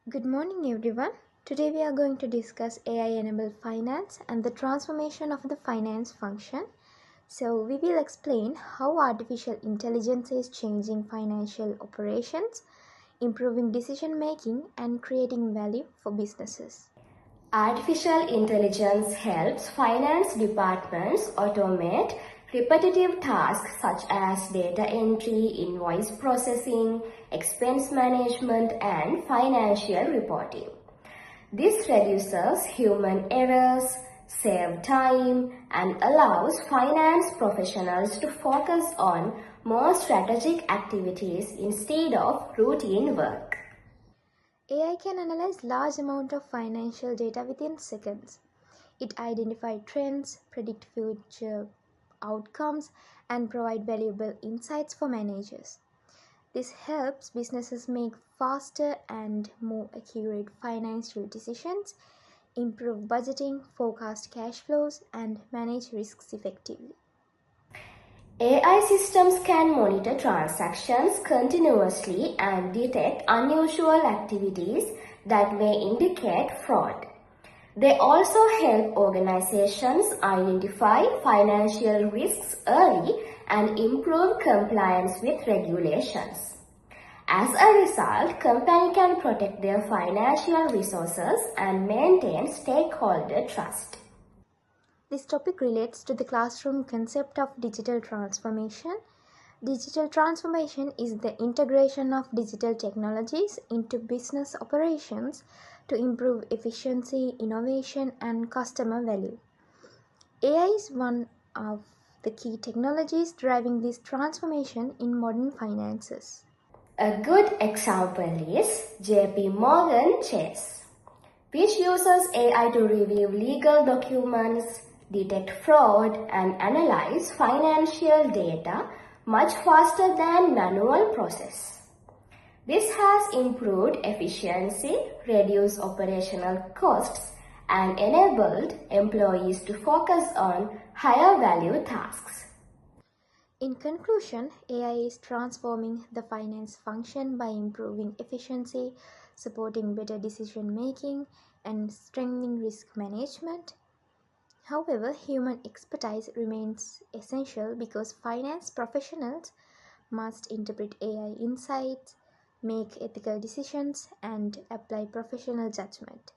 Good morning, everyone. Today we are going to discuss AI-enabled finance and the transformation of the finance function. So, we will explain how artificial intelligence is changing financial operations, improving decision making, and creating value for businesses. Artificial intelligence helps finance departments automate repetitive tasks such as data entry, invoice processing, expense management, and financial reporting. This reduces human errors, saves time, and allows finance professionals to focus on more strategic activities instead of routine work. AI can analyze large amounts of financial data within seconds. It identifies trends, predict future outcomes, and provide valuable insights for managers. This helps businesses make faster and more accurate financial decisions, improve budgeting, forecast cash flows, and manage risks effectively. AI systems can monitor transactions continuously and detect unusual activities that may indicate fraud. They also help organizations identify financial risks early and improve compliance with regulations. As a result, companies can protect their financial resources and maintain stakeholder trust. This topic relates to the classroom concept of digital transformation. Digital transformation is the integration of digital technologies into business operations to improve efficiency, innovation, and customer value. AI is one of the key technologies driving this transformation in modern finances. A good example is JP Morgan Chase, which uses AI to review legal documents, detect fraud, and analyze financial data much faster than manual process. This has improved efficiency, reduced operational costs, and enabled employees to focus on higher value tasks. In conclusion, AI is transforming the finance function by improving efficiency, supporting better decision making, and strengthening risk management. However, human expertise remains essential because finance professionals must interpret AI insights, make ethical decisions, and apply professional judgment.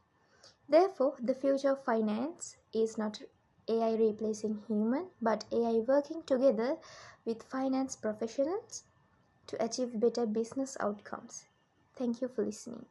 Therefore, the future of finance is not AI replacing human, but AI working together with finance professionals to achieve better business outcomes. Thank you for listening.